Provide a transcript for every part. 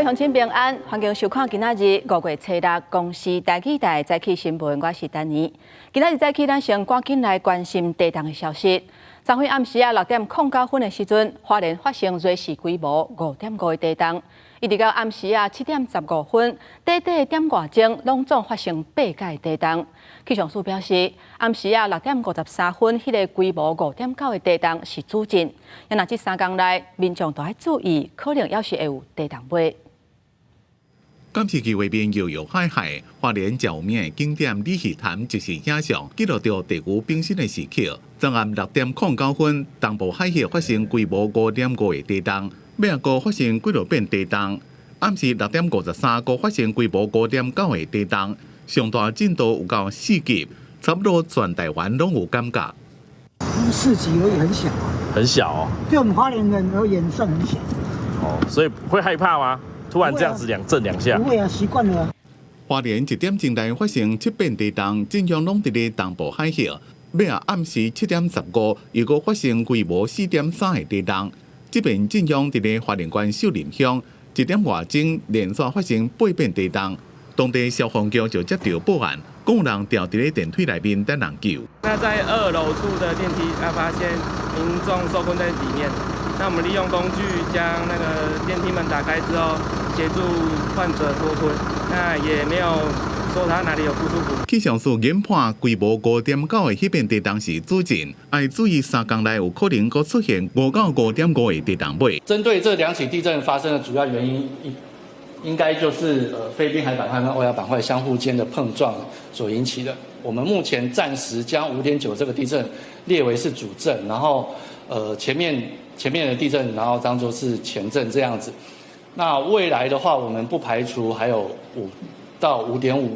位乡亲平安，欢迎收看今仔日5月7日公视台记台早起新闻，我是丹妮。今仔日早起，咱先赶紧来关心地震的消息。昨天暗时6点09分的时阵，花莲发生瑞士规模5.5的地震，一直到暗时7点15分，短点外钟拢总发生8届地震。气象署表示，暗时6点53分，迄个规模5.9的地震是主震，也若这3天内，民众都要注意，可能也是会有地震尾。今次气画面摇摇海海，花莲较有名的景点李鱼潭就是影像记录到地球冰心的时刻。昨暗6点09分，东部海峡发生规模5.5的地震，尾仔阁发生几落变地震。暗时6点53阁发生规模5.9的地震，上大震度有到4级，差不多全台湾拢有感觉。4级而已，很小啊。很小哦。对我们花莲人而言算很小。哦，所以会害怕吗？突然这样子2震2下？不会啊，习惯了啊。花莲1点钟内发生7变地震，震央拢伫咧东部海峡。尾仔暗时7点15，又阁发生规模4.3的地震。这边震央伫咧花莲县秀林乡，1点外钟连续发生8变地震。当地消防局就接到报案，讲有人掉伫咧电梯内面等人救。那在2楼处的电梯，发现民众受困在里面。那我们利用工具将那个电梯门打开之后，协助患者脱困。那也没有说他哪里有不舒服。气象署研判规模5.9的迄边地震是主震，要注意3天内有可能阁出现5到5.5的地震尾。针对这2起地震发生的主要原因，应该就是菲律宾海板块跟欧亚板块相互间的碰撞所引起的。我们目前暂时将5.9这个地震列为是主震，然后前面的地震，然后当作是前震这样子。那未来的话，我们不排除还有5到5.5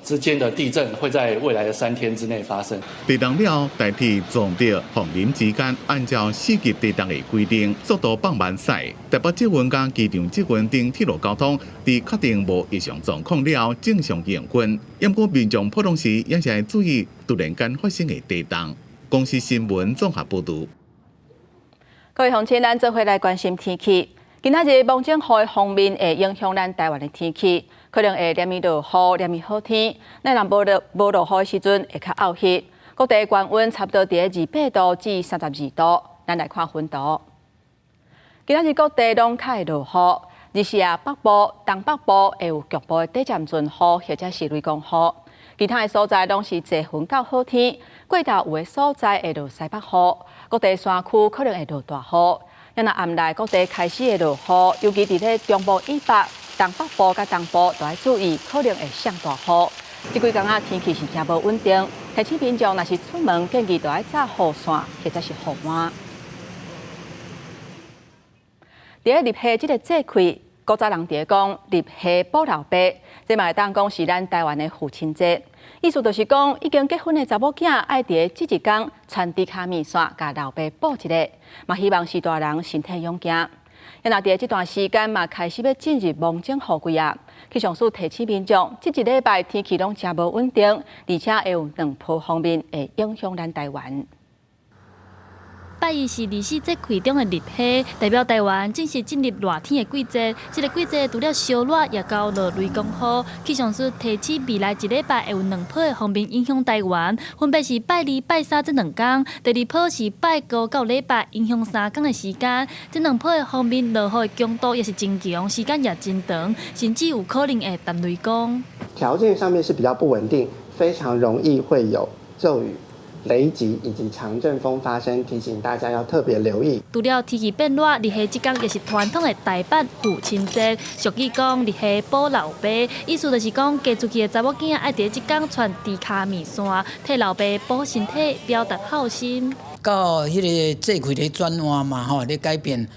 之间的地震会在未来的3天之内发生。地震了，代替撞到phòng林之间，按照4级地震的规定，速度放慢驶。台北捷运甲机场捷运等铁路交通，伫确定无异常状况了，正常营运。不过民众普通时也是要注意突然间发生的地震。公视新闻综合报道。各位乡亲，咱做伙来关心天气。今仔日望景雨方面会影响咱台湾的天气，可能会连绵落雨、连绵好天。咱若无落雨的时阵，会较漚热。各地高温差不多伫28度至32度。咱来看温度。今仔日各地拢较会落雨，日时北部、东北部会有局部的短暂阵雨或者是雷公雨。其他的所在拢是侪云到好天，过头有的所在会落西北雨，各地山区可能会落大雨。若暗内各地开始会落雨，尤其伫咧中部以北、东北部甲东部都要注意，可能会上大雨。这几天天气是真无稳定，提醒民众若是出门，建议都要扎雨伞或者是雨伞。伫咧立夏这个节气，古早人伫讲立夏保老爸，这嘛会当讲是咱台湾的父亲节。意思就是讲，已经结婚的查某囝爱伫这一天穿低卡面线，甲老爸补一个，嘛希望是大人身体勇健。也若伫这段时间嘛开始要进入望景雨季啊，气象署提醒民众，这一礼拜天气拢真无稳定，而且会有2波方面会影响咱台湾。8月是24节气中的立夏，代表台湾正式进入热天的季节。这个季节除了烧热，也到落雷公雨。气象署提醒，未来一礼拜会有2波的方面影响台湾，分别是拜2、拜3这2天。第2波是拜5到礼拜，影响3天的时间。这2波的方面，落雨的强度也是真强，时间也真长，甚至有可能会谈雷公。条件上面是比较不稳定，非常容易会有骤雨、雷击以及强阵风发生，提醒大家要特别留意。除了天气变热，立夏这天也是传统的台北父亲节。俗语讲立夏保老爸，意思就是讲嫁出去的查某囝爱伫这天穿低卡面线，替老爸保身体，表达孝心。到迄个节气咧转换嘛吼，咧改变。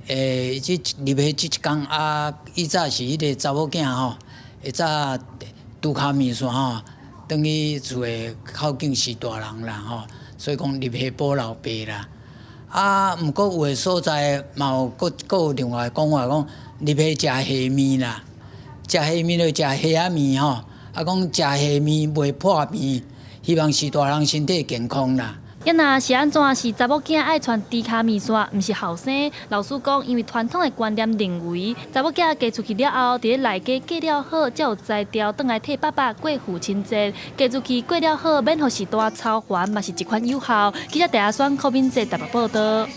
这立夏这一天啊，以早是迄个查某囝吼，会早拄卡面线吼。等于厝诶孝敬是大人啦吼，所以讲立夏保老爸啦。啊，毋过有诶所在嘛有有另外讲话讲立夏食虾面啦，食虾面就食虾仔面吼，啊讲食虾面袂破面，希望是大人身体健康啦。也若是安怎是查某囝爱穿低卡面线，毋是后生。老师讲，因为传统的观念认为，查某囝嫁出去了后，伫咧内家过了好，才有才调转来替爸爸过父亲节。嫁出去过了好，免互时代操烦，嘛是一款有效。记者第一选柯敏哲台北报道。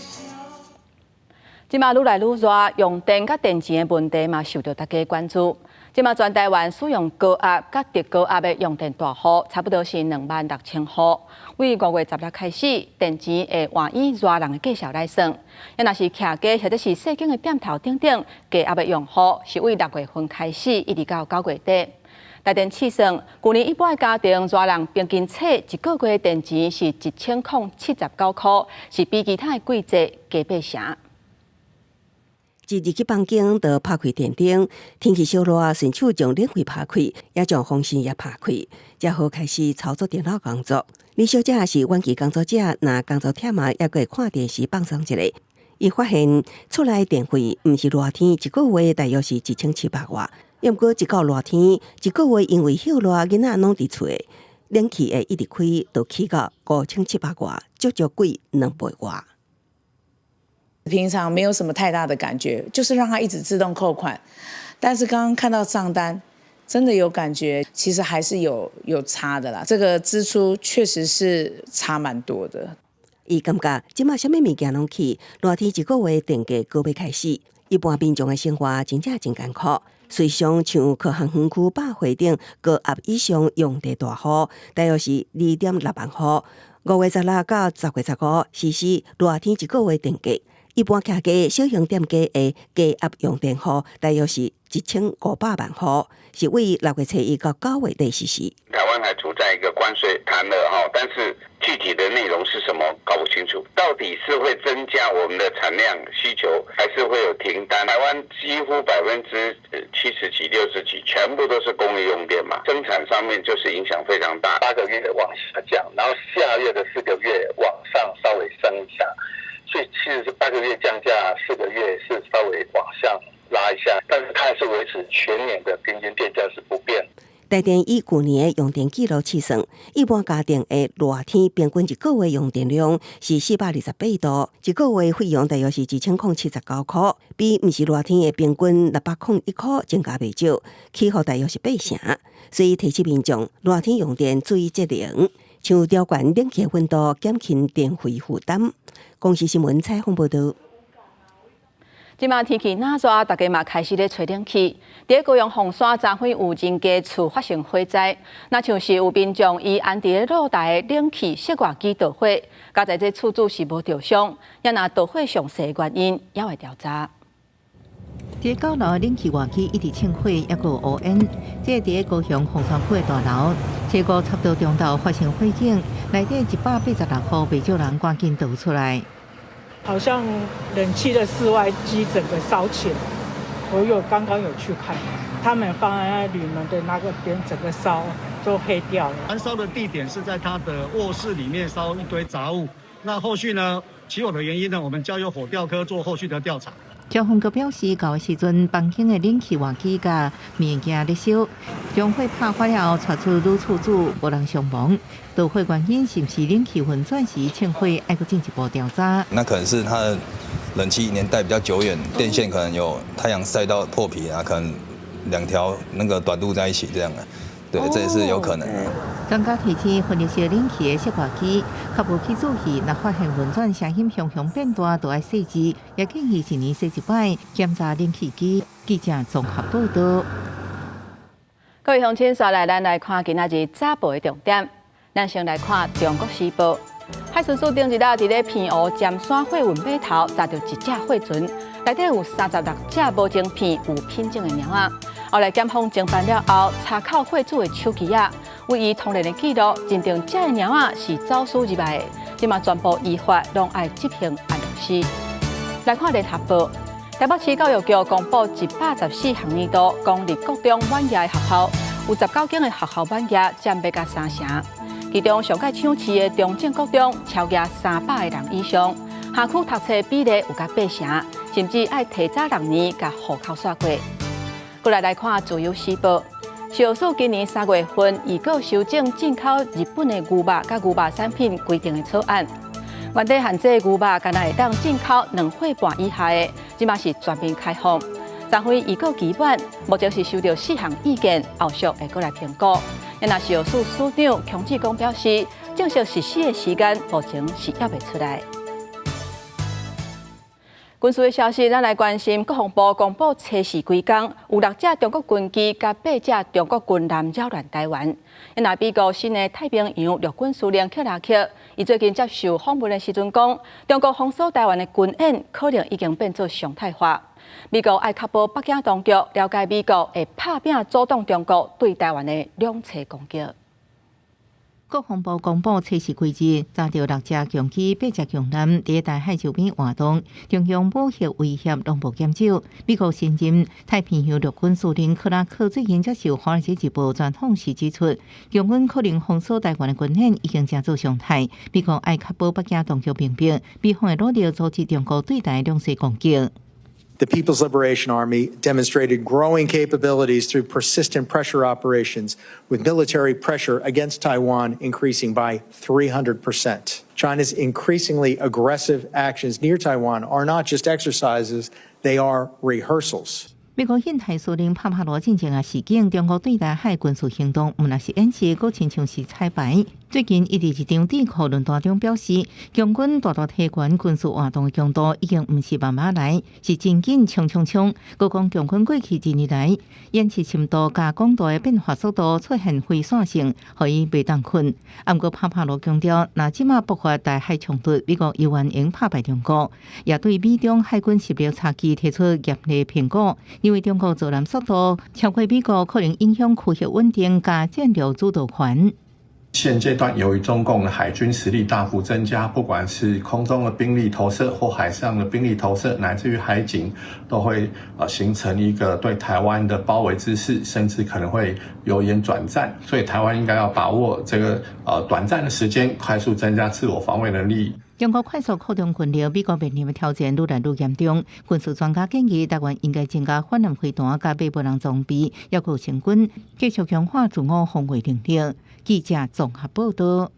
即马愈来愈热，用电甲电钱的问题嘛受到大家关注。即马全台湾使用高压甲低高压的用电大户，差不多是26000户。为5月16日开始，电钱会换以热人的计数来算。也若是徛家或者是细景的店头顶顶，低压的用户是为6月份开始，一直到9月底。台电试算，去年一般的家庭热人平均册一个月的电钱是1079块，是比其他的季节加8成。自入去房间就拍开电灯，天气小热，顺手将冷气拍开，也将风扇也拍开，才好开始操作电脑工作。李小姐是晚期工作者，若工作忝啊，也过看电视放松一下。伊发现厝内电费毋是热天一个月大约是1700外，要毋过一到热天一个月因为休热囡仔拢伫厝，冷气会一直开，就起到5700外，足足贵2倍外。平常没有什么太大的感觉，就是让它一直自动扣款。但是刚刚看到账单，真的有感觉，其实还是有差的啦。这个支出确实是差蛮多的。伊感觉即马啥物物件拢起，热天一个月电价高要开始，一般民众的生活真正真艰苦。随上像科学园区百货顶高压以上用电大户，大约是2.6万户。5月16到10月15，实施热天一个月电价。一般徛家小型店家的低压用电户大约是1500万户，是为6月1到9月底实施。台湾还处在一个关税谈了但是具体的内容是什么搞不清楚，到底是会增加我们的产量需求，还是会有停单？台湾几乎70%几、60%几，全部都是工业用电嘛，生产上面就是影响非常大。8个月往下降，然后下月的4个月往上稍微升一下。所以其实是8个月降价，4个月是稍微往上拉一下，但是它还是维持全年的平均电价是不变。台电以去年的用电记录试算，一般家庭的热天平均一个月用电量是428度，一个月费用大约是1079块，比毋是热天的平均601块增加袂少，起伏大约是8成。所以提醒民众热天用电注意节能，像调悬冷气温度，减轻电费负担。公视新闻采访报道。即马天气那热，大家嘛开始咧吹冷气。伫高雄凤山站火有人家厝发生火灾，那像是有民众伊安伫咧露台的冷气室外机导火，加在这厝主是无着伤，也若导火详细原因也会调查。伫高楼冷气外机一直称火，也有乌烟。这伫高雄凤山区的大楼，车库插道中道发生火警，内底186户被救人赶紧逃出来。好像冷气的室外机整个烧起来，我刚刚有去看，他们放在铝门的那个边，整个烧都黑掉了。燃烧的地点是在他的卧室里面烧一堆杂物，那后续呢，起火的原因呢，我们交由火调科做后续的调查。消防局表示，到时阵房间的冷气外机甲物件咧烧，将火拍发了，传出女厝主无人伤亡。导火原因是不是冷气运转时趁火，还佫进一步调查。那可能是它的冷气年代比较久远，电线可能有太阳晒到破皮啊，可能2条那个短路在一起这样的。对，这也是有可能。专家提醒，分析冷气的室外机，较无去注意，若发现运转声音向变大，就要设置，也建议一年洗一摆检查冷气机。记者综合报道。各位乡亲，刷来咱来看今仔日早报的重点。咱先来看《中国时报》，海巡署顶日啦，伫咧偏湖尖山火运码头查到一只货船，内底有36只无晶片、有品种的猫仔。后来检方侦办了后，查扣货主的手机啊，为伊通联的记录，认定这个猫仔是走私入来的，即嘛全部依法拢爱执行安乐死。来看《联合报》，台北市教育局公布114学年度公立国中满业的学校，有19间的学校满业占要甲3成。其中上届抢市的中正国中超过300个人以上，下区读册比例有甲8成，甚至爱提早6年甲户口刷过。过来看《自由时报》，小署今年3月份预告修正进口日本的牛肉甲牛肉产品规定的草案，原地限制牛肉，敢若会当进口2岁半以下的，即马是全面开放。展会已告期满，目前是收到4项意见，后续会过来评估。也若是由署长强志公表示，正式实施的时间目前是还未出来。军事的消息，咱来关心国防部公布测试几天，有6架中国军机甲8架中国军舰扰乱台湾。因若美国新的太平洋陆军司令克拉克，伊最近接受访问的时阵讲，中国封锁台湾的军演可能已经变作常态化。美国爱确保北京当局了解美国会拍拼阻挡中国对台湾的两侧攻击。国防部公布测试规则，查到6架强机、8架强舰伫台海周边活动，中央武器威胁拢无减少。美国新任太平洋陆军司令克拉克最近接受《华尔街日报》专访时指出，中军可能封锁台湾的军演已经成做常态。美国爱确保北京当局明白，美方会努力阻止中国对台两侧攻击。The People's Liberation Army demonstrated growing capabilities through persistent pressure operations, with military pressure against Taiwan increasing by 300%. China's increasingly aggressive actions near Taiwan are not just exercises, they are rehearsals. 美国印太司令帕帕罗进前也示警，中国对台海军事行动，毋若是演习，佫亲像是彩排。最近，伊伫一场智库论坛中表示，中军大大提悬军事活动的强度，已经毋是慢慢来，是真紧冲。佫讲中军过去2年来，演习深度加广度的变化速度出现挥散性，互伊袂当困。毋过帕帕罗强调，若即马爆发台海冲突，美国依然应拍败中国，也对美中海军实力差距提出严厉评估。因为中国作战速度超过美国，可能影响区域稳定加战略主导权。现阶段，由于中共的海军实力大幅增加，不管是空中的兵力投射或海上的兵力投射，乃至于海警，都会形成一个对台湾的包围之势，甚至可能会由严转战。所以，台湾应该要把握这个短暂的时间，快速增加自我防卫能力。中国快速扩张军力，美国面临的挑战愈来愈严重。军事专家建议，台湾应该增加反舰飞弹加被人装备，要求成军继续强化自我防卫能力。记者综合报道。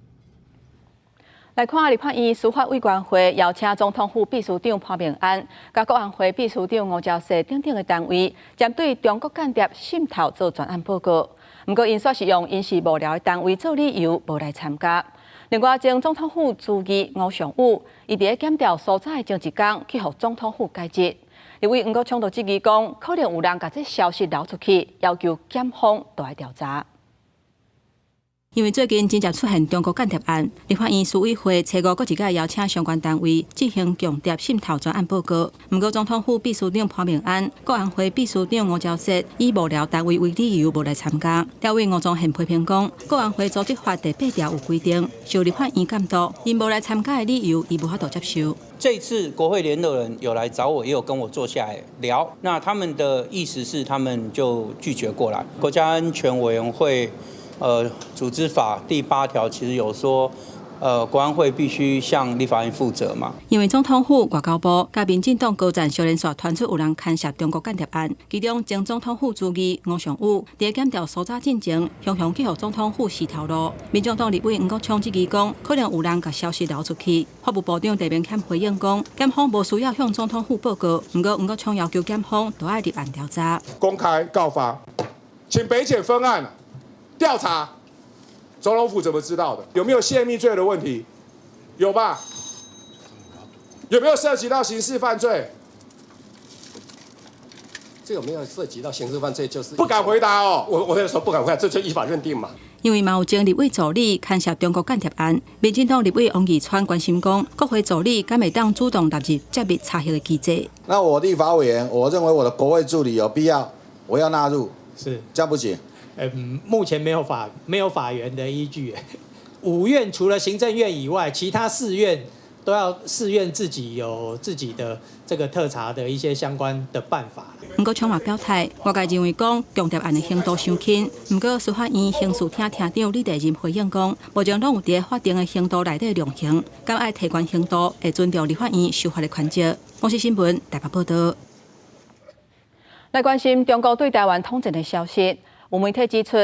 来看立法院司法委员会邀请总统府秘书长潘明安、甲国安会秘书长吴钊燮等的单位，针对中国间谍渗透做专案报告。不过，因说是用因事无聊的单位做理由，无来参加。另外，前总统府主计吴尚武，伊伫咧检调所在前一天去互总统府解职。立委吴国昌就质疑讲，可能有人把这消息流出去，要求检方都来调查。因为最近真正出现中国间谍案，立法院司委会初五各一届邀请相关单位进行间谍渗透专案报告。不过，总统府秘书长潘明安、国安会秘书长吴钊燮以无聊单位为理由无来参加。调委吴宗宪批评讲，国安会组织法第8条有规定，受立法院监督，因无来参加的理由，伊无法度接受。这次国会联络人有来找我，也有跟我坐下来聊。那他们的意思是，他们就拒绝过来。国家安全委员会。组织法第8条其实有说，国安会必须向立法院负责嘛。因为总统府、外交部甲民进党高层小连续传出有人牵涉中国间谍案，其中前总统府主计吴尚武伫检调所在进前，向去互总统府示头路。民进党立委吴国昌质疑讲，可能有人把消息流出去。法务部长陈明谦回应讲，检方无需要向总统府报告，不过吴国昌要求检方都要立案调查。公开告发，请北检分案。调查，总统府怎么知道的？有没有泄密罪的问题？有吧？有没有涉及到刑事犯罪？这有没有涉及到刑事犯罪？就是不敢回答哦。我那时候不敢回答，这就依法认定嘛。因为有前立委助理牵涉中国间谍案，民进党立委王义川关心讲，国会助理敢会当主动纳入揭秘查核的机制？那我立法委员，我认为我的国会助理有必要，我要纳入，是这样不行。目前没有法源的依据。5院除了行政院以外，其他4院都要4院自己有自己的这个特查的一些相关的办法。不过，昌也表态，外界认为讲间谍案的行动伤轻。不过，司法院刑事厅厅长李大仁回应讲，目前拢有伫法定的刑度内底量刑，敢爱提悬刑度，会尊重立法院修法的权责。央视新闻台北报道。来关心中国对台湾统战的消息。有媒体指出，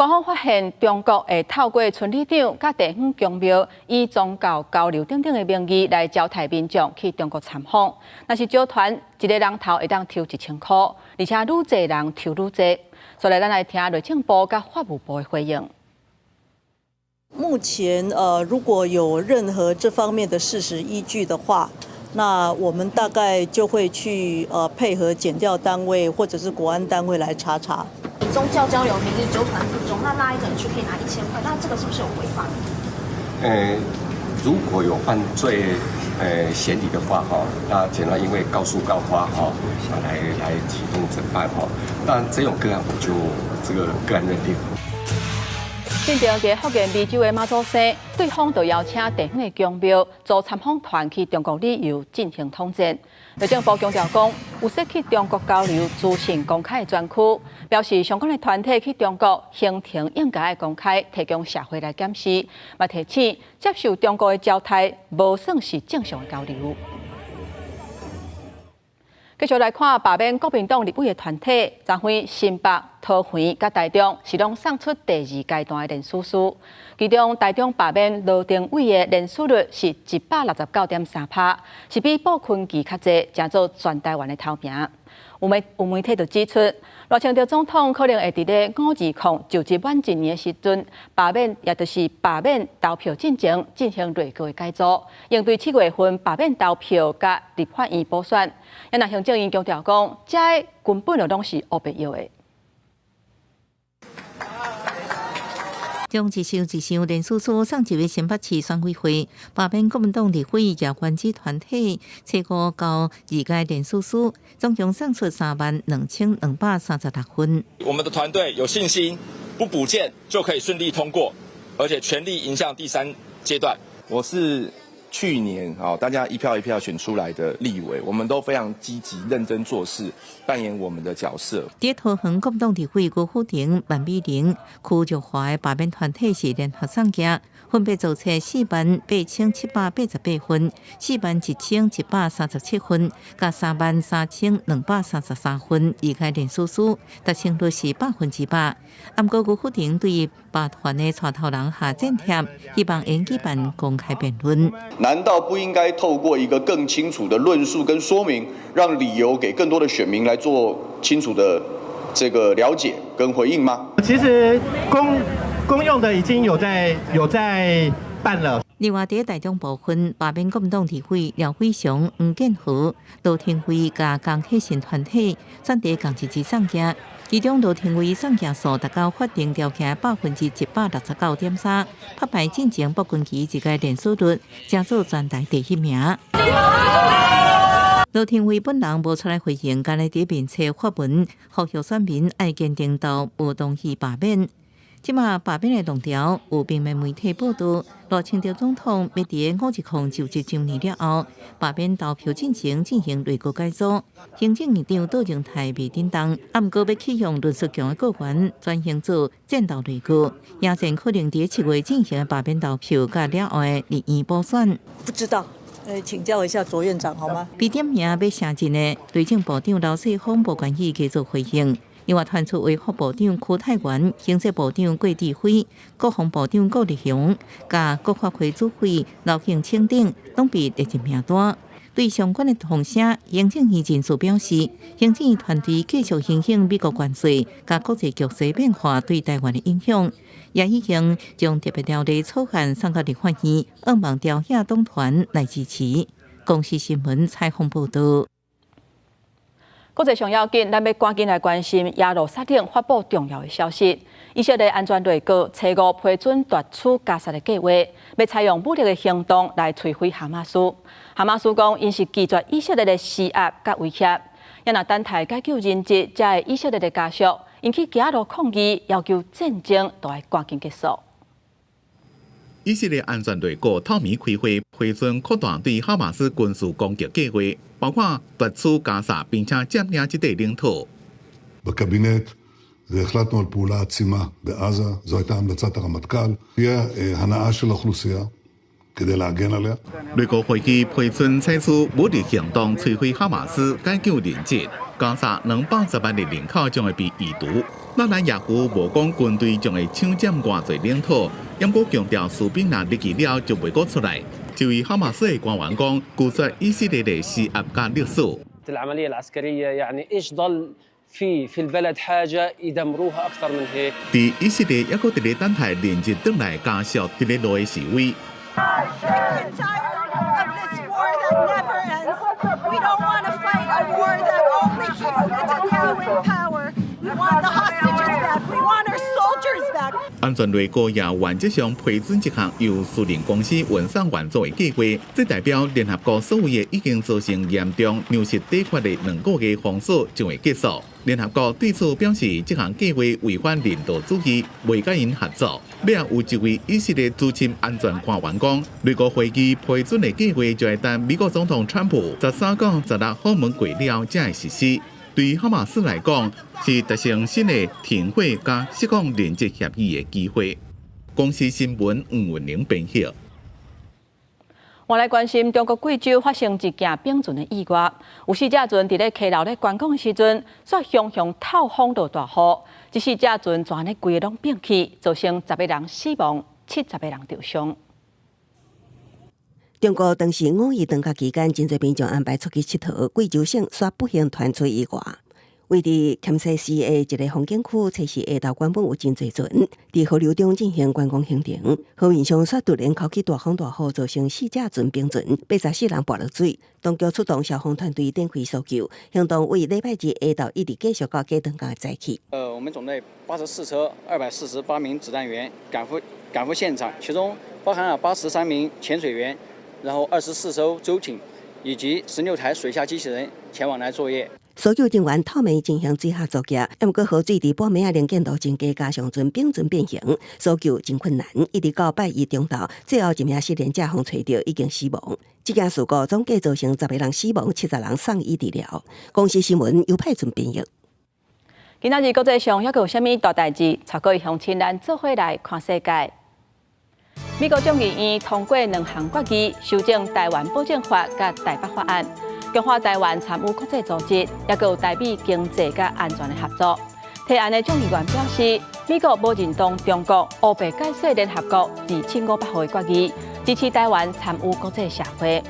官方发现中国会透过村里长、甲地方公庙以宗教交流等等的名义来招待民众去中国参访。若是组团，一个人头会当抽1000块，而且愈侪人抽愈侪。所以咱来听内政部甲法务部的回应。目前如果有任何这方面的事实依据的话，那我们大概就会去配合检调单位或者是国安单位来查查。宗教交流名义纠团之中，那拉一个人去可以拿1000块，那这个是不是有违法的？如果有犯罪嫌疑的话哈，那检察因为告诉告发哈，来启动侦办哈，那这种个案我就这个个案认定。进前在福建湄洲的马祖生，对方就邀请地方的公庙组参访团去中国旅游进行统战。内政部强调讲，有设去中国交流资讯公开的专区，表示相关的团体去中国行程应该公开，提供社会来检视。嘛提醒接受中国的招待，无算是正常的交流。继续来看，罢免国民党立委的团体，昨天新北、桃园、甲台中是拢送出第2阶段的联署书，其中台中罢免罗定伟的联署率是169.3%，是比布坤基较侪，成做全台湾的头名。有媒体就指出，罗清德总统可能会伫咧520就职满1年的时阵，罢免也就是罢免投票进程进行内阁的改组，应对7月份罢免投票甲立法院补选。也那行政院强调讲，这根本就拢是黑白要的。将一箱联署书送入新北市选委会，罢免国民党立委也原子团体找5到2届联署书，总共送出32236份。我们的团队有信心，不补件就可以顺利通过，而且全力迎向第3阶段。我是去年大家一票一票选出来的立委，我们都非常积极认真做事，扮演我们的角色。在桃园国民党立委辜富婷、万美玲、邱玉华的罢免团体是联合送件，分别造册48788份、41137分、甲33233份2届联署书，达成率是100%。不过辜富婷对于罢团的带头人夏建贴，希望应举办公开辩论。难道不应该透过一个更清楚的论述跟说明，让理由给更多的选民来做清楚的这个了解跟回应吗？其实公用的已经有在办了。另外，在台中部分，罢免国民党立委廖伟雄、黄建和、罗廷辉甲江启臣团体选择同一支送件。其中罗廷辉送件数达到法定条件169.3%，拍败进前布根基1届联署率，成做全台第1名。罗廷辉本人无出来回应，干来伫面册发文，呼吁选民爱坚定到无同意罢免。即马罢免的论调有平面媒体报道，罗清德总统要伫510就职1年了后，罢免投票进行内阁改组。行政院长杜荣泰未叮当，不过要启用论述强的个员转型做战斗内阁，也前可能伫7月进行的罢免投票甲了后的立院补选。不知道，请教一下卓院长好吗？被点名要承认的内政部长刘世芳无愿意继续回应。另外传出为副部长柯泰源、行政部长郭志辉、国防部长郭立雄、甲国发会主委刘庆清等，拢被列入名单。对相关的风声，行政院人士表示，行政院团队继续反映美国关税、甲国际局势变化对台湾的影响，也已经将特别条例草案送到立法院，希望朝野党团来支持。公视新闻采访报道。国际上要紧，咱要赶紧来关心耶路撒冷发布重要的消息。以色列安全内阁初5批准夺取加沙的计划，要采用武力的行动来摧毁哈马斯。哈马斯讲，因是拒绝以色列的施压甲威胁，也若等待解救人质，才会以色列的家属引起加路抗议，要求战争都要赶紧结束。以色列安全内阁透明开会，批准扩大对哈马斯军事攻击计划，包括夺取加沙并且占领这块领土。בקבינט והחלטנו על פעולה עצימה בעזה, זו הייתה המלצת הרמטכ"ל, תהיה הנאה של האוכלוסייה כדי להגן עליה. 内阁会议批准采取武力行动摧毁哈马斯，解救人质。加沙210万的人口将会被移除。咱兰野夫无讲军队将会抢占偌侪领土，因过强调士兵若入去了就袂过出来。就以哈马斯的官员讲，拒绝以色列的施压甲历史。العملية العسكرية يعني إيش ضل في البلد حاجة يدمروها أكثر من هيك。伫以色列抑搁伫咧等待连日倒来加速伫咧落的示威。安全类高也原则上批准一项由私人公司运送援助的计划，这代表联合国所谓的已经造成严重粮食短缺的2个月封锁将会结束。联合国对此表示，这项计划违反人道主义，未甲因合作。尾也有一位以色列资深安全官员讲，如果会议批准的计划就会等美国总统川普13讲16访问过了才会实施。对于哈马斯来讲，是达成新的停火加释放连接协议的机会。公司新闻黄文玲编写。我来关心中国贵州发生一件冰船的意外，有4只船伫咧溪流咧观光的时阵，却向透风到大雨，这4只船全咧规个拢冰起，造成10个人死亡，70个人受伤。中国当时5一长假期间，真侪民众安排出去佚佗，贵州省却不幸传出意外。位伫黔西市的一个风景区，测试下昼原本有真侪船伫河流中进行观光行程，河面上却突然考起大风大雨，造成4只船冰船，84人跋落水。当局出动消防团队展开搜救行动，为礼拜日下昼一直继续到假长假载起。我们总队84车248名指战员赶赴现场，其中包含了83名潜水员。然后24艘舟艇以及16台水下机器人前往来作业。搜救人员透明进行水下作业，不过河水伫半暝零见度增加，加上冰船变形，搜救真困难。一直到拜一中昼，最后一名失联者互找到已经死亡。这件事故总计造成10个人死亡，70人送医治疗。公司新闻由派准编译。今仔日国际上还有啥物大代志？超过乡亲咱做伙来看世界。美国众议院通过2项决议，修正《台湾保证法》甲《台北法案》，强化台湾参与国际组织，也有台美经济甲安全的合作。提案的众议员表示，美国无认同中国乌白解释联合国2500号的决议，支持台湾参与国际社会。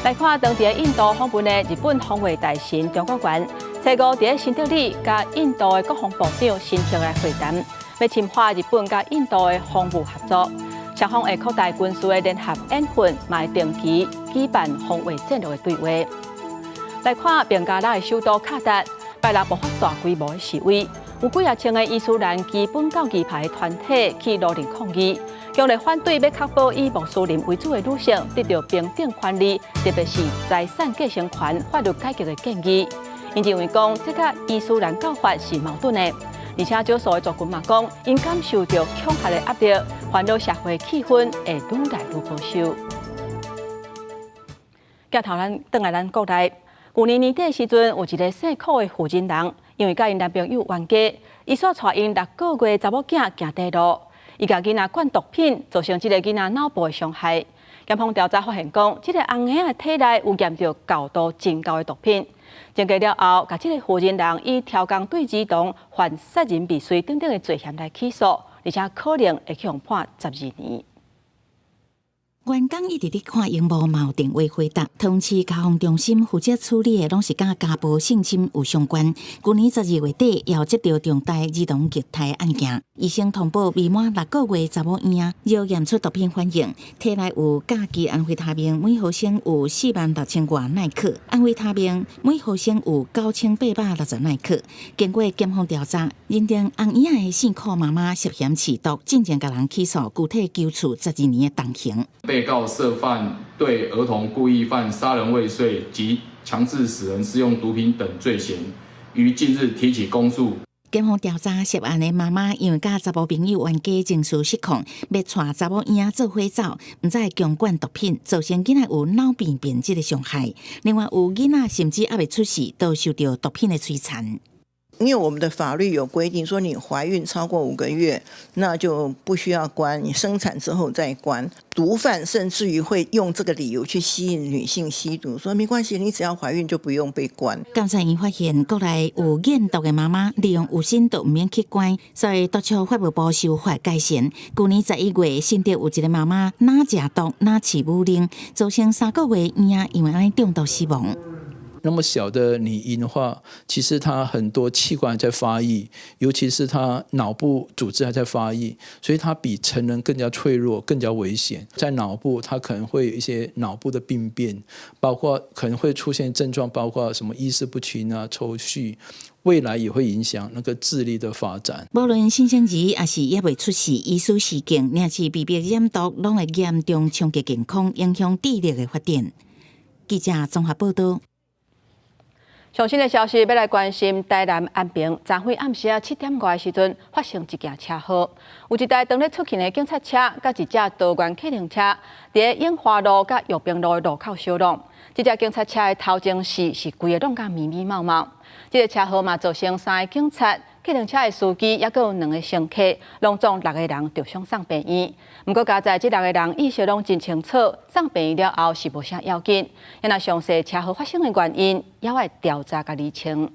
来看当地印度访问的日本防卫大臣中国元，初五伫新德里甲印度的国防部长申请来会谈，要深化日本甲印度的防务合作。双方会扩大军事的联合演训，嘛定期举办防卫战略的对话。来看孟加拉的首都卡达，拜六爆发大规模的示威，有几啊千个伊斯兰基本教义派团体去路顶抗议，强烈反对要确保以穆斯林为主的女性得到平等权利，特别是财产继承权法律改革的建议。因认为讲，这甲伊斯兰教法是矛盾的。而且少数的族群嘛讲，因感受到恐吓的压力，烦恼社会气氛会愈来愈保守。镜头转来咱国内，去年年底的时阵，有一个姓柯的负责人，因为甲因男朋友冤家，伊煞带因6个月查某囝行地路，伊甲囡仔灌毒品，造成这个囡仔脑部的伤害。检方调查发现讲，这个红婴的体内有验到高度真高的毒品。经过了后，甲这个负责人以挑工对児童犯杀人未遂等等的罪嫌来起诉，而且可能会去判12年。员工一直伫看荧幕，嘛有电话回答。通知家防中心负责处理的，拢是甲家暴、性侵有相关。去年12月底，也有接到重大儿童虐待案件。医生通报未满6个月查某婴，又验出毒品反应，体内有甲基安非他命，每毫升有46000外奈克；安非他命每毫升有9860奈克。经过检方调查，认定红婴的姓柯妈妈涉嫌持毒，进前甲人起诉，具体揪处12年的重刑。被告涉犯对儿童故意犯杀人未遂及强制使人使用毒品等罪嫌，于近日提起公诉。检方调查涉案的妈妈，因为甲查某朋友冤家情绪失控，要带查某婴做伙走，毋知强灌毒品，造成囡仔有脑病变质的伤害。另外有囡仔甚至还未出世，都受到毒品的摧残。因为我们的法律有规定说，你怀孕超过5个月，那就不需要关，你生产之后再关。毒贩甚至于会用这个理由去吸引女性吸毒，说没关系，你只要怀孕就不用被关。监察院发现，国内有验毒的妈妈利用有薪都唔免去关，所以督促法务部修法改善。去年11月，新竹有一个妈妈哪食毒哪饲母奶，造成3个月婴儿因为安尼中毒死亡。那么小的女婴的话，其实她很多器官还在发育，尤其是她脑部组织还在发育，所以她比成人更加脆弱、更加危险。在脑部，她可能会有一些脑部的病变，包括可能会出现症状，包括什么意识不清啊、抽搐，未来也会影响那个智力的发展。无论新生儿还是也未出世，医师示警，若是避免染毒，拢会严重冲击健康，影响智力的发展。记者综合报道。上新的消息要来关心台南安平，昨昏暗时7点外的时阵发生一件车祸，有一台当咧出勤的警察车，甲一只多元客运车，伫永华路甲玉平路的路口相撞。这只警察车的头前是规个弄甲密密麻麻。这个车祸嘛造成3个警察、客运车的司机，也有2个乘客，拢总6个人受伤送病院。不过，加在这6个人意识拢真清楚，送病院了后是无啥要紧。因那详细车祸发生的原因，也要调查甲厘清。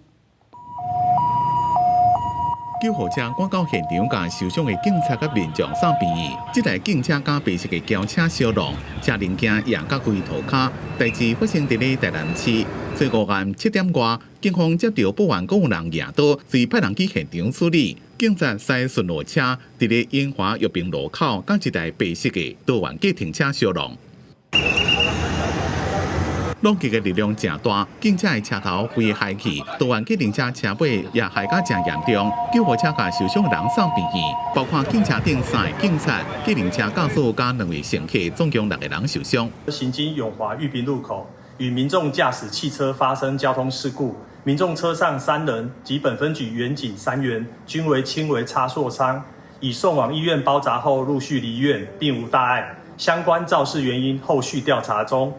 救护车赶到现场，甲受伤的警察甲民众送病院。这台警车甲白色的轿车相撞，车零件也甲规涂骹。代志发生伫咧台南市。最午暗7点外，警方接到报案，讲有人夜倒，遂派人去现场处理。警察驶巡逻车伫咧永华玉平路口，甲一台白色的多元计程车相撞。拢击的力量真大，警车的车头规个害去，多元计程车车尾也害甲真严重。救护车甲受伤的人送病院，包括警车顶3个警察、计程车驾驶加2位乘客，总共6个人受伤。行经永华玉平路口，与民众驾驶汽车发生交通事故，民众车上3人及本分局员警3员均为轻微擦挫伤，已送往医院包扎后陆续离院，并无大碍。相关肇事原因后续调查中。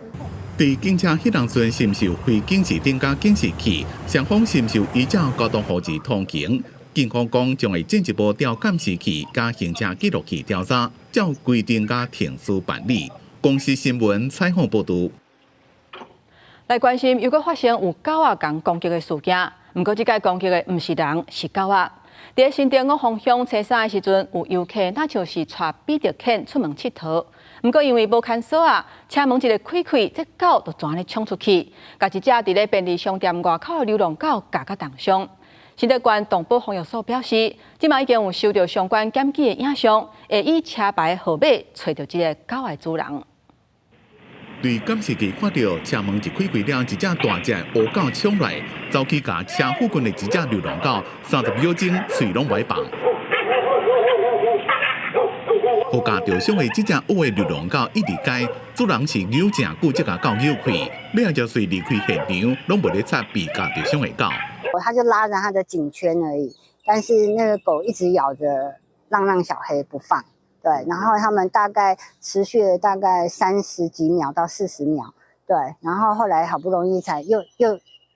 伫警车迄当阵是毋是有开警示灯甲警示器？双方是毋是有依照交通法制通行？警方讲将会进一步调监视器加行车记录器调查，照规定加停驶办理。公司新闻采访报道。来关心，又搁发生有狗仔共攻击的事件，不过这届攻击的毋是人，是狗仔。伫新店五方乡车山的时阵，有游客那就是带彼得犬出门佚佗。不过因为无看锁啊，车门一个开开，这狗就全咧冲出去，甲一只伫咧便利商店外口的流浪狗夹到重伤。新德县动保防疫所表示，即马已经有收到相关检举的影像，会以车牌号码找到这个狗的主人。对监视器看到车门一开开了，一只大只黑狗冲来，走去甲车附近的一只流浪狗30秒钟随拢歪放。好加受伤的这只黑的流浪狗一离开，主人是扭正久才甲狗扭开，了就随离开现场，拢无咧插被加受伤的狗。他就拉着他的颈圈而已，但是那个狗一直咬着让小黑不放。对，然后他们大概持续了大概30几秒到40秒，对，然后后来好不容易才又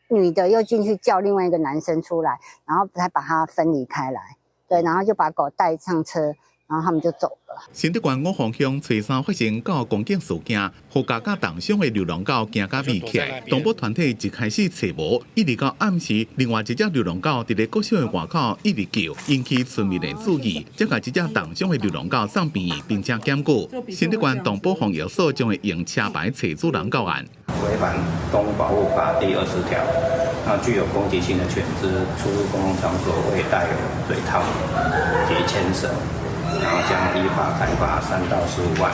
女的又进去叫另外一个男生出来，然后才把它分离开来，对，然后就把狗带上车。然后他们就走了。新德县五方乡车山发生狗攻击事件，互加重伤的流浪狗惊甲尾起来，动保团体一开始找无，一直到暗时，另外一只流浪狗伫咧国小的外口一直叫，引起村民的注意，才甲一只重伤的流浪狗送病院，并且检举。新德县动保防疫所将会用车牌找主人告案。违反动物保护法第20条，那具有攻击性的犬只出入公共场所未带有嘴套及牵绳。然后将依法开罚3到15万。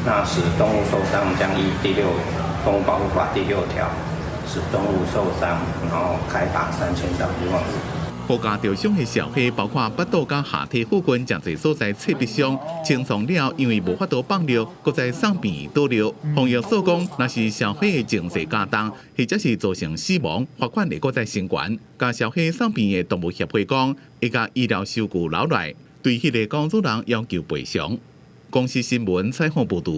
那使动物受伤将依动物保护法第6条使动物受伤，然后开罚3000到1万5。好加受伤的小黑，包括腹肚甲下体附近真侪所在切壁伤，清创了因为无法度放尿，搁再送病院倒尿。防疫所讲，若是小黑的情绪加重，或者是造成死亡，罚款会搁再升悬。甲小黑送病院的动物协会讲，会甲医疗收据留来。对迄个公主人要求赔偿。公司新闻采访报道。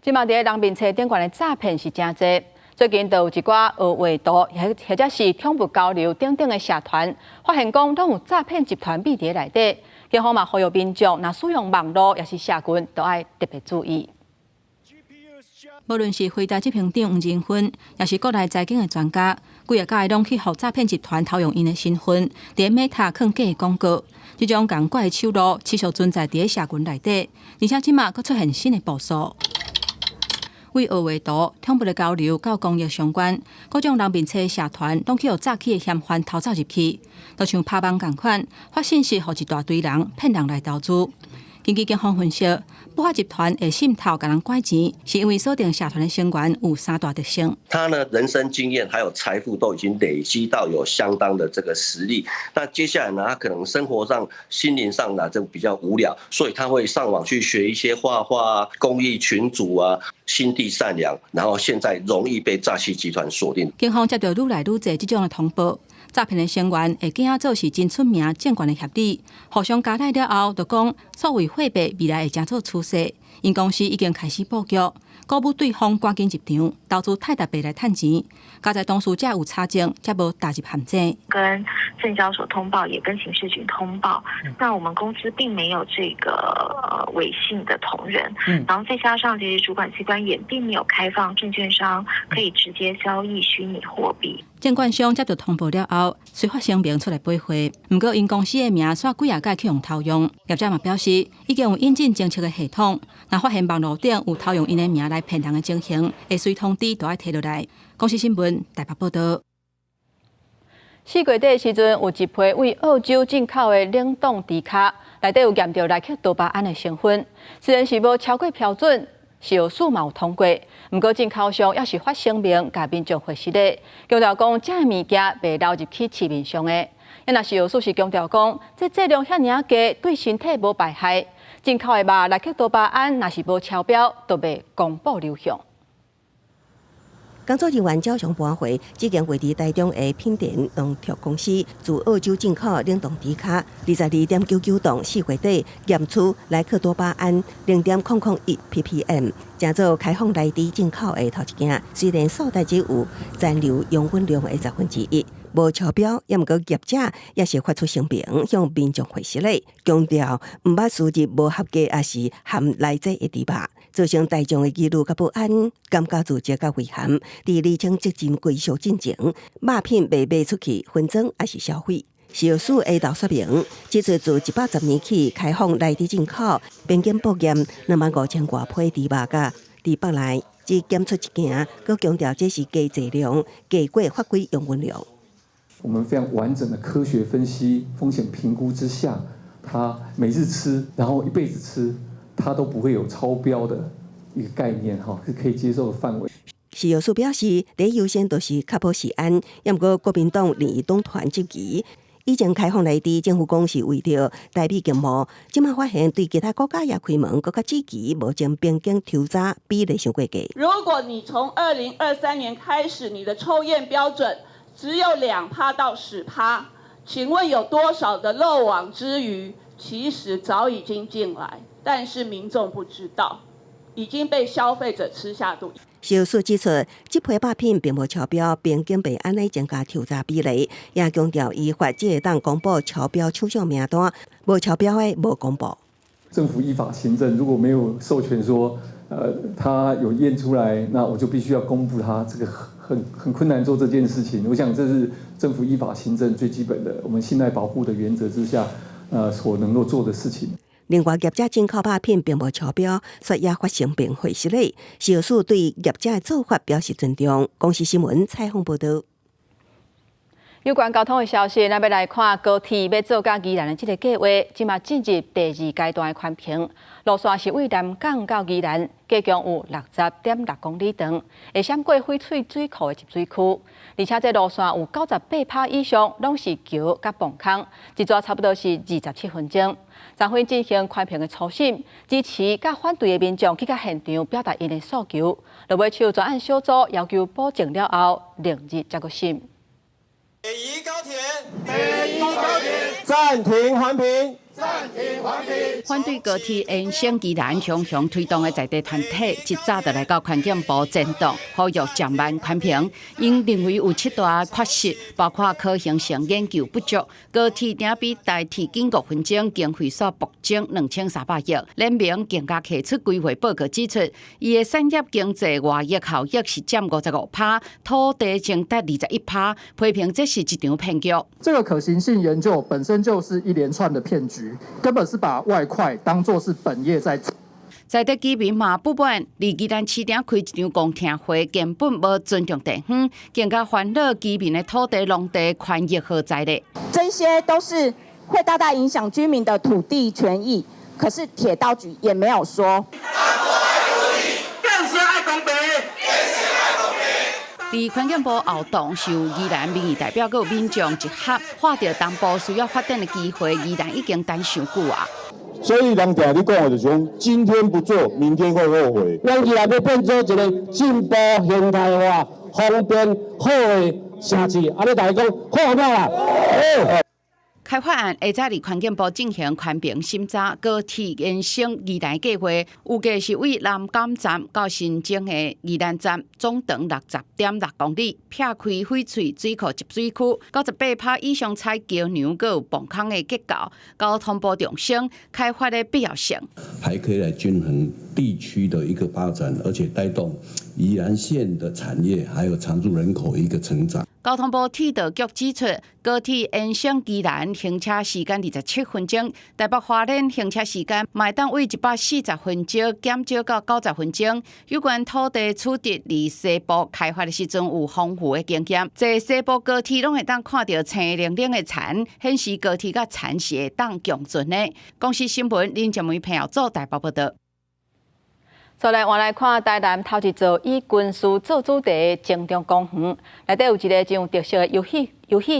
即马伫人民车顶悬的诈骗是真多，最近就有一寡学画图，或者是恐怖交流等等的社团，发现讲拢有诈骗集团秘伫内底。警方嘛呼吁民众，若使用网络也是社群，都要特别注意。无论是回答执行长吴仁芬，也是国内财经的专家，几个届拢去互诈骗集团偷用因的身份，伫 Meta 放假的广告。这种共怪的手路，持续存在伫社群内底，而且即马佫出现新的步数。为学画图、恐怖的交流到公益相关，各种人面册的社团拢去互诈欺的嫌犯偷走入去，就像拍网共款，发信息互一大堆人骗人来投资。根据警方分析，不法集团会渗透甲人拐钱，是因为锁定社团的成员有三大特性。他呢，人生经验还有财富都已经累积到有相当的这个实力。那接下来呢，他可能生活上、心灵上呢，就比较无聊，所以他会上网去学一些画画、公益群组啊，心地善良，然后现在容易被诈欺集团锁定。警方接到愈来愈多这种的通报。诈骗的成员会惊做是真出名、正管的协理，互相交代了后，就讲所谓货币未来会真做趋势。因公司已经开始布局，鼓舞对方赶紧入场，投资太大笔来趁钱。加在当事者有查证，才无踏入陷阱。跟证交所通报，也跟刑事局通报。那我们公司并没有这个伪信的同仁，然后再加上其实主管机关也并没有开放证券商可以直接交易虚拟货币。证券商接到通报了后，虽发声明出来赔回，不过因公司的名煞几啊届去用偷用。业者嘛表示，已经有引进侦测的系统，若发现网络顶有偷用因的名来骗人的情形，会随通知都要摕落来。公司新闻台北报道。4月底的时阵，有一批为澳洲进口的冷冻猪脚，内底有验到莱克多巴胺的成分，虽然是无超过标准。食药署嘛有通过，不过进口商也是发声明，甲民众回实的，强调讲这物件袂流入去市面上的。若食药署是强调讲，这剂量遐尔低，对身体无败害。进口的肉莱克多巴胺若是无超标，都袂公布流向。工作人员照常搬回，这间位于台中的品田农拓公司自澳洲进口冷冻猪脚，22.99吨，4月底验出莱克多巴胺0.001 ppm， 正做开放内地进口的头一件。虽然数代只有残留容温量的1/10，无超标，也毋过业者也是发出声明，向民众回实咧，强调毋捌输入无合格，也是含内剂的猪肉。造成大众的疑虑甲不安，感觉自责甲遗憾。伫2000接近归属进前，肉品未卖出去分装也是消费。食药署下昼说明，这次自110年起开放内地进口，边检报验25000多批猪肉甲猪腹内，只检出一件，佮强调这是低剂量、低过法规容温量。我们非常完整的科学分析、风险评估之下，他每日吃，然后一辈子吃。它都不会有超标的一个概念，是可以接受的范围。食药署表示，第一优先都是确保食安，也毋过国民党联谊党团积极，以前开放内地，政府讲是为着代币经贸，即马发现对其他国家也开门，更加积极，目前边境抽查比例上过低。如果你从2023年开始，你的抽验标准只有2%到10%，请问有多少的漏网之鱼？其实早已经进来，但是民众不知道，已经被消费者吃下肚。食药署指出，这批肉品并无超标，边境被安尼增加抽查比例，也强调依法只会当公布超标厂商名单，无超标的无公布。政府依法行政，如果没有授权说，他有验出来，那我就必须要公布他，这个很困难做这件事情。我想这是政府依法行政最基本的，我们信赖保护的原则之下。所能够做的事情。另外，业者进口肉品并无超标，所以也发声明回实咧。食药署对业者的做法表示尊重。公司新闻采访报道。有关交通的消息，咱要来看高铁要做甲宜兰的这个计划，即马进入第2阶段的宽屏。路线是为南港到宜兰，计共有60.6公里长，会闪过翡翠水库的集水区，而且这路线有98%以上拢是桥甲磅空，一抓差不多是27分钟。展会进行宽屏的初审，支持甲反对的民众去到现场表达因的诉求，就尾像专案小组要求保证了后，2日才个审。北宜高铁，暂停环评。反对高铁沿线宜兰向推动的在地团体，一早就来到环境部震动，呼吁降慢宽屏。因认为有7大缺失，包括可行性研究不足，高铁定比代替建国分钟经费所暴增2300亿。联名更加提出规划报告指出，伊的产业经济外溢效益是占55%，土地净值21%，批评这是一场骗局。这个可行性研究本身就是一连串的骗局，根本是把外快当作是本业在做。在地居民嘛不满，离宜兰市场开一场公听会，根本无尊重地方，更加烦恼居民的土地、农地权益何在呢？这些都是会大大影响居民的土地权益，可是铁道局也没有说。伫环境部后洞受宜兰民意代表佮民众一合，看到东部需要发展的机会，宜兰已经等上久啊。所以人听你讲的就是讲，今天不做，明天会后悔。咱宜兰要变做一个进步、现代化、方便、好的城市，安尼大家讲好唔好啦？好。开发案下早伫环境部进行宽屏审查，高铁延伸宜兰计划，预计是为南港站到新增的宜兰站，总长60.6公里，撇开翡翠水库集水区，98%以上采桥梁佮有磅空的结构。交通部重申开发的必要性，还可以来均衡地区的一个发展，而且带动宜兰县的产业还有常住人口一个成长。交通部铁道局指出，高铁延伸宜兰行车时间27分钟，台北花莲行车时间卖当为140分钟减少到90分钟。有关土地取得离西部开发的时阵有丰富的经验，在西部高铁拢会当看到青零零的田，显示高铁甲田是会当共存的。公司新闻林建梅朋友做台北报道。再来，我来看台南头一座以军事做主题的精中公园，内底有一个真有特色的游戏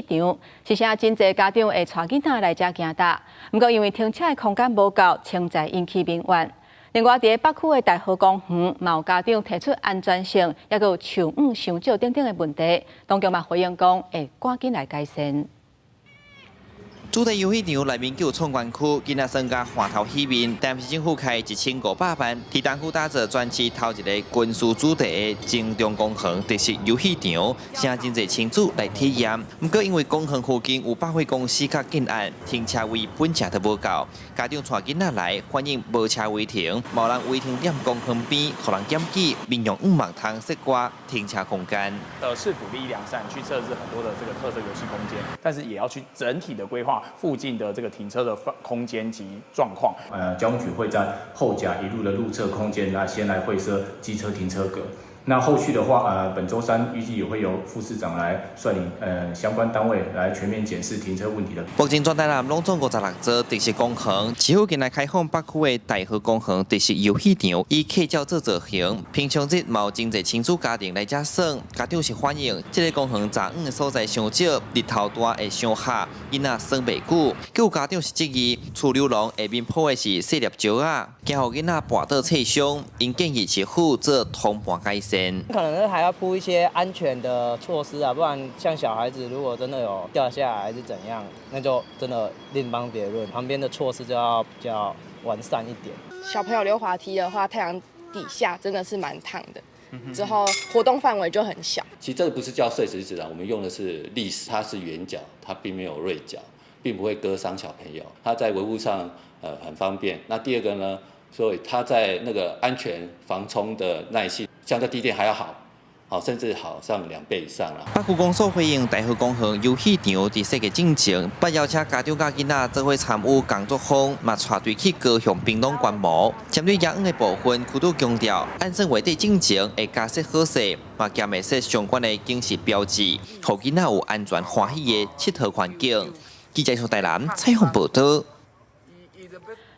场，是啥真侪家长会带囡仔来遮行踏。不过因为停车的空间无够，清在引起民怨。另外，伫北区的大河公园，嘛有家长提出安全性，也有树木伤少等等的问题，当局嘛回应讲会赶紧来改善。主题游戏场内面有创园区，囡仔参加花头戏面，但是政府开1500万，替东区打造专区头一个军事主题的精中公园特色游戏场，请真侪亲子来体验。不过因为公园附近有百货公司甲建案，停车位本正都无够，家长带囡仔来，反映无车位停，无人位停踮公园边，互人检举，民用5万通设挂停车空间。市府利益良善，去设置很多的这个特色游戏空间，但是也要去整体的规划附近的这个停车的空间及状况。交通局会在后甲一路的路侧空间先来会设机车停车格。那后续的话，本周3预计也会由副市长来率领相关单位来全面检视停车问题的。目前全台南拢总56座特色公园，市府近来开放北区的大河公园特色游戏场，以客轿做造型。平常日嘛有真侪亲子家庭来遮耍，家长是反映这个公园早晚的所在上少，日头大会伤黑，囡仔耍袂久。佮有家长是质疑，厝流廊下面铺的是细粒石啊，惊互囡仔跋倒刺伤，因建议市府做通盘改善。可能还要铺一些安全的措施啊，不然像小孩子如果真的有掉下来还是怎样，那就真的另当别论。旁边的措施就要比较完善一点。小朋友溜滑梯的话，太阳底下真的是蛮烫的。之后活动范围就很小。其实这个不是叫碎石子啦，我们用的是砾石，它是圆角，它并没有锐角，并不会割伤小朋友。它在维护上很方便。那第二个呢，所以它在那个安全防冲的耐性，相对地电还要好，甚至好上2倍以上啦。北区公所回应大河公园游戏场伫设计进程，不邀请家长甲囡仔做伙参与工作坊，嘛带队去高雄屏东观摩。针对夜晚的部分，区都强调按算画地进程会加设好势，嘛加会设相关的警示标志，互囡仔有安全欢喜的佚佗环境。记者从台南采访报道。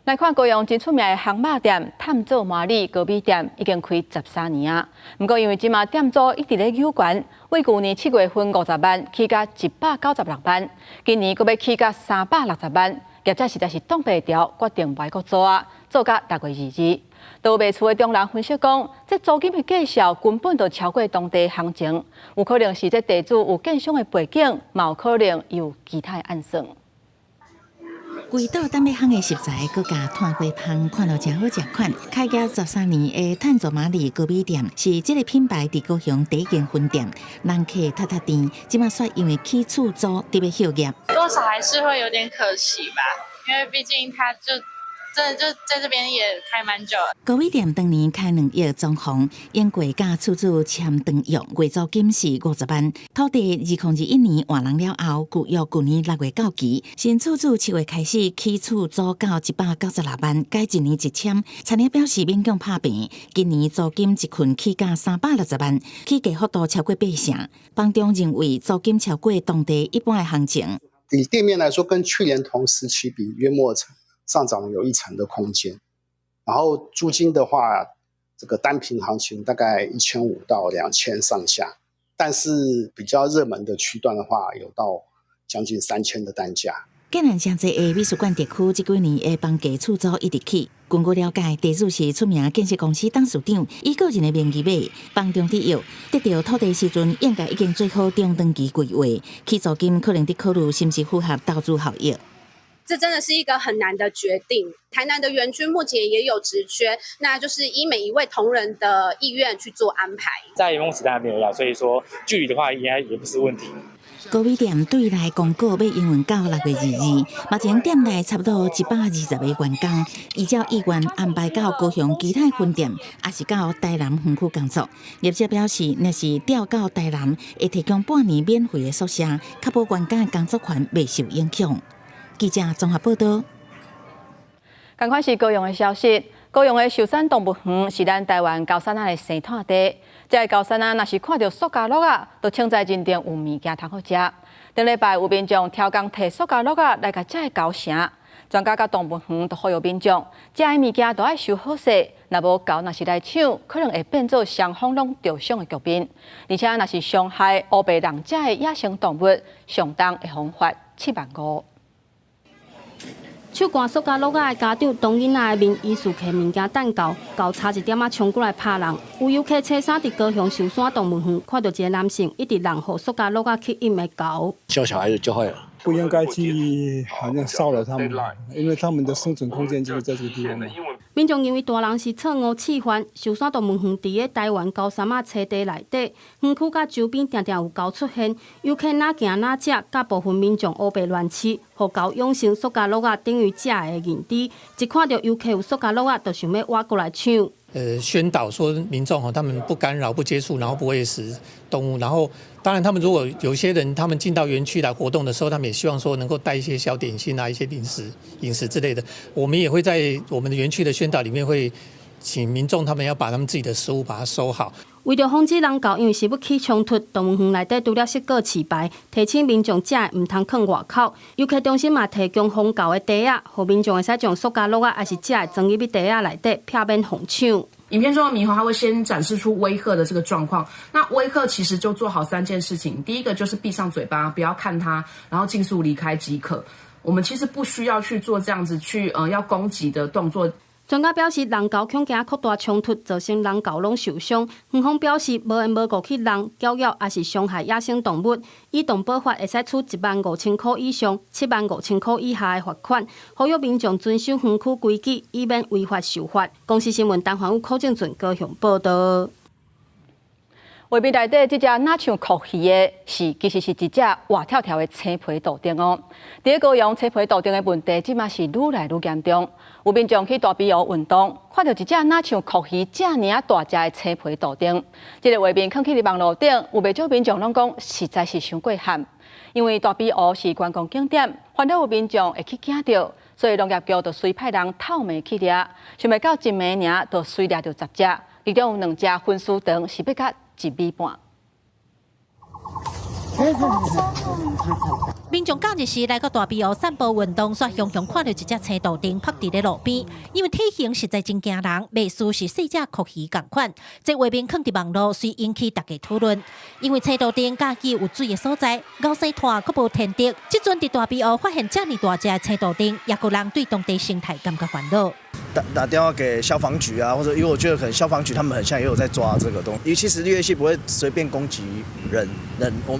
来看高雄真出名的烘肉店探做麻里高米店已经开13年啊。不过因为即马店租一直咧扭悬，为去年7月份50万起到196万，今年阁要起到360万，业者实在是挡袂牢，决定卖阁租啊，做到6月22日。都卖厝的中人分析讲，这租金的介绍根本就超过当地行情，有可能是这地主有建商的背景，嘛有可能有其他的暗算。规岛等要烘的食材，搁加炭火芳，看到真好食款。开业13年的炭佐玛丽高米店是这个品牌伫高雄第一间分店，人客榻榻店，即马煞因为起厝租特别休业，多少还是会有点可惜吧，因为毕竟它真的就在这边也开蛮久了。高米店当年开2亿装潢，因贵甲厝主签长约，月租金是50万。土地2021年换人了后，旧约去年6月到期，新厝主7月开始起厝租到196万，改1年一签。产业表示勉强拍平，今年租金一群起价360万，起价幅度超过8成。房东认为租金超过当地一般的行情。以店面来说，跟去年同时期比，约莫上涨有1成的空间。然后租金的话，这个单坪行情大概1500到2000上下，但是比较热门的区段的话，有到将近3000的单价。既然城济的美术馆地区这几年的房价厝租一直起，根据了解，地主是出名建设公司董事长，以个人的名义买房中之约，得到土地时阵应该已经做好中长期规划，起租金可能得考虑是不是符合投资效益。这真的是一个很难的决定。台南的园区目前也有职缺，那就是依每一位同仁的意愿去做安排。在梦时代没有要，所以说距离的话应该也不是问题。高米店对内公告要营运到6月2日，目前店内差不多120个员工，依照意愿安排到高雄其他分店，也是到台南园区工作。业者表示，若是调到台南，会提供半年免费的宿舍，确保员工的工作权未受影响。记者综合报道。同款是高雄的消息，高雄的寿山动物园是咱台湾高山仔的生态地。这个高山仔若是看到塑胶鹿啊，都称在认定有物件通好食。顶礼拜有民众挑工摕塑胶鹿啊来甲这个高城，专家甲动物园都呼吁民众，这个物件都要收好势，若无狗若是来抢，可能会变做双方拢着伤的局面。而且若是伤害乌白人这的野生动物，上当会罚款75000。手赶塑胶鹿仔的家长当囡仔的面，疑似摕物件弹狗，狗差一点冲过来拍人。有游客车衫伫高雄寿山动物园看到一个男性一直让互塑胶鹿仔去引的狗，教小孩子就坏了。不应该去好像骚扰他们，因为他们的生存空间就是在这个地方。民众认为大人是错误气犯，寿山动物园伫个台湾高山仔车地内底，园区甲周边常常有狗出现，游客哪行哪食，甲部分民众乌白乱饲，互狗养成塑胶鹿仔等于食的认知，一看到游客有塑胶鹿仔，就想要挖过来抢。宣导说民众他们不干扰、不接触，然后不喂食动物。然后，当然他们如果有些人他们进到园区来活动的时候，他们也希望说能够带一些小点心啊、一些饮食之类的。我们也会在我们的园区的宣导里面会请民众他们要把他们自己的食物把它收好。为着防止人狗因为是要起冲突，动物园内底除了设个示牌，提醒民众食唔通放外口。游客中心嘛提供防狗的袋仔，互民众会使将塑胶鹿仔还是食的装入去袋仔内底，避免哄抢。影片中的猕猴，它会先展示出威吓的这个状况。那威吓其实就做好3件事情，第一个就是闭上嘴巴，不要看它，然后尽速离开即可。我们其实不需要去做这样子去要攻击的动作。专家表示，人狗恐惊扩大冲突，造成人狗拢受伤。园方表示，无缘无故去人、狗咬，也是伤害野生动物，以动保法会使处15000块以上75000块以下的罚款，呼吁民众遵守园区规矩，以免违法受罚。公司新闻陈环宇、柯正俊高雄报道。画面内底这只哪像酷鱼的，其实是一只活跳跳的青皮杜丁哦。在高雄，青皮杜丁的问题，即马是愈来愈严重。有民众去大庇湖运动，看到一只哪像酷鱼这尔大只的青皮杜丁，这个画面放起伫网络顶，有不少民众拢讲实在是伤过喊。因为大庇湖是观光景点，烦恼有民众会去惊到，所以农业局就随派人透暝去掠，想袂到一暝尔就随掠到10只，其中有2只分尸长是要甲1米半。民众假日时来到大庇湖散步运动，却雄雄看到一只青杜丁趴伫咧路边，因为体型实在真惊人，袂输是细只酷鱼同款。这画面放伫网络，遂引起大家讨论。因为青杜丁家己有水的所在，高生态佫无天敌，即阵伫大庇湖发现这么大只的青杜丁，也有人对当地生态感觉烦恼。打电话给消防局啊，或者因为我觉得可能消防局他们很像也有在抓这个东西，因为其实绿叶蜥不会随便攻击人，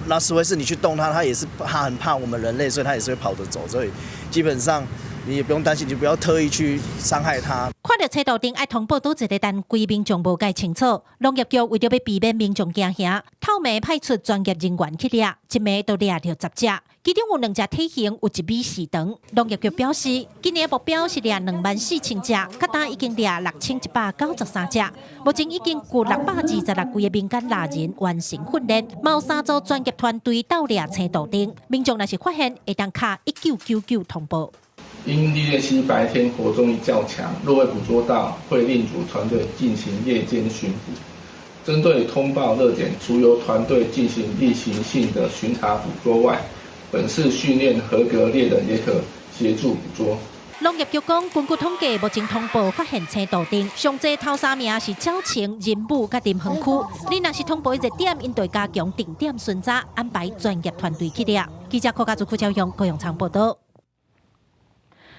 那除非是你去动它，它也是很怕我们人类，所以它也是会跑着走，所以基本上你也不用担心，你不要特意去伤害它。看到车道顶爱通报倒一个，但规民众无解清楚。农业局为了要避免民众惊吓，透暝派出专业人员去抓，一暝都抓到10只，其中有2只体型有1米4长。农业局表示，今年目标是抓24000只，较单已经抓6193只。目前已经有626位的民间拉人完成训练，有3组专业团队到抓车道顶。民众若是发现，会当卡1999通报。因历练期白天活动力较强，若未捕捉到，会另组团队进行夜间巡捕。针对通报热点，除由团队进行例行性的巡查捕捉外，本次训练合格猎人也可协助捕捉。农业局讲，根据统计，目前通报发现车道顶上济头3名是沼情、仁武甲林园区。你若是通报热点，应对加强定点巡查，安排专业团队去抓。记者柯家族赵阳高雄场报道。